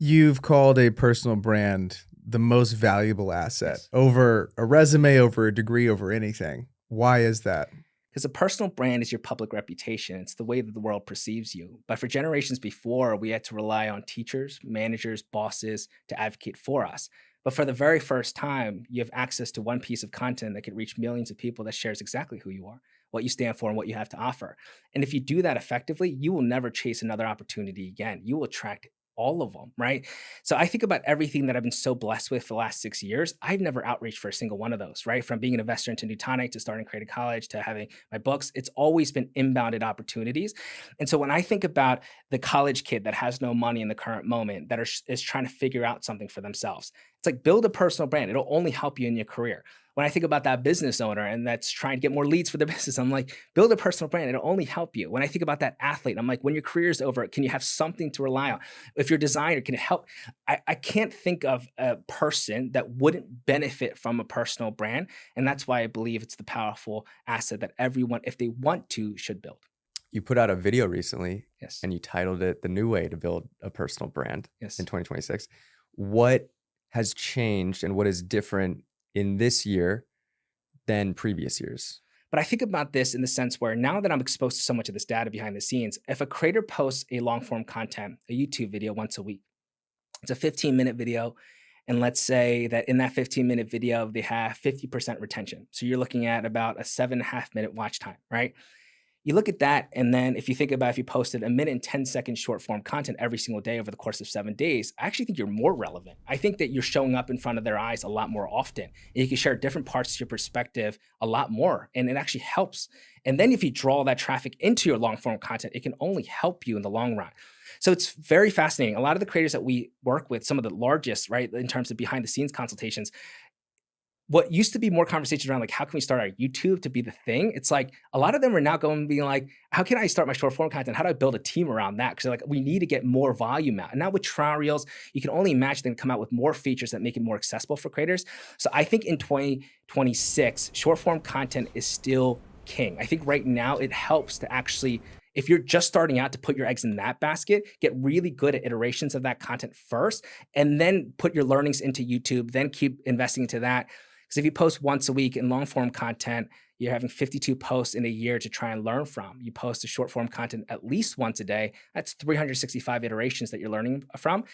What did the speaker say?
You've called a personal brand the most valuable asset Yes. over a resume, over a degree, over anything. Why is that? Because a personal brand is your public reputation. It's the way that the world perceives you. But for generations before, we had to rely on teachers, managers, bosses to advocate for us. But for the very first time, you have access to one piece of content that could reach millions of people that shares exactly who you are, what you stand for, and what you have to offer. And if you do that effectively, you will never chase another opportunity again. You will attract all of them, right? So I think about everything that I've been so blessed with for the last 6 years. I've never outreached for a single one of those, right? From being an investor into Newtonic to starting Creative College to having my books, it's always been inbounded opportunities. And so when I think about the college kid that has no money in the current moment that is trying to figure out something for themselves, it's like build a personal brand. It'll only help you in your career. When I think about that business owner and that's trying to get more leads for their business, I'm like, build a personal brand. It'll only help you. When I think about that athlete, I'm like, when your career is over, can you have something to rely on? If you're a designer, can it help? I can't think of a person that wouldn't benefit from a personal brand. And that's why I believe it's the powerful asset that everyone, if they want to, should build. You put out a video recently Yes. and you titled it The New Way to Build a Personal Brand Yes. in 2026. What has changed and what is different in this year than previous years? But I think about this in the sense where now that I'm exposed to so much of this data behind the scenes, if a creator posts a long form content, a YouTube video once a week, it's a 15-minute video. And let's say that in that 15-minute video, they have 50% retention. So you're looking at about a 7.5 minute watch time, right? You look at that, and then if you think about if you posted a minute and 10-second short form content every single day over the course of 7 days, I actually think you're more relevant. I think that you're showing up in front of their eyes a lot more often. And you can share different parts of your perspective a lot more, and it actually helps. And then if you draw that traffic into your long form content, it can only help you in the long run. So it's very fascinating. A lot of the creators that we work with, some of the largest, right, in terms of behind the scenes consultations, what used to be more conversations around like how can we start our YouTube to be the thing? It's like a lot of them are now going and being like, how can I start my short form content? How do I build a team around that? Because like we need to get more volume out. And now with trial reels, you can only imagine them come out with more features that make it more accessible for creators. So I think in 2026, short form content is still king. I think right now it helps to actually, if you're just starting out, to put your eggs in that basket, get really good at iterations of that content first, and then put your learnings into YouTube, then keep investing into that. Because if you post once a week in long form content, you're having 52 posts in a year to try and learn from. You post a short form content at least once a day. That's 365 iterations that you're learning from.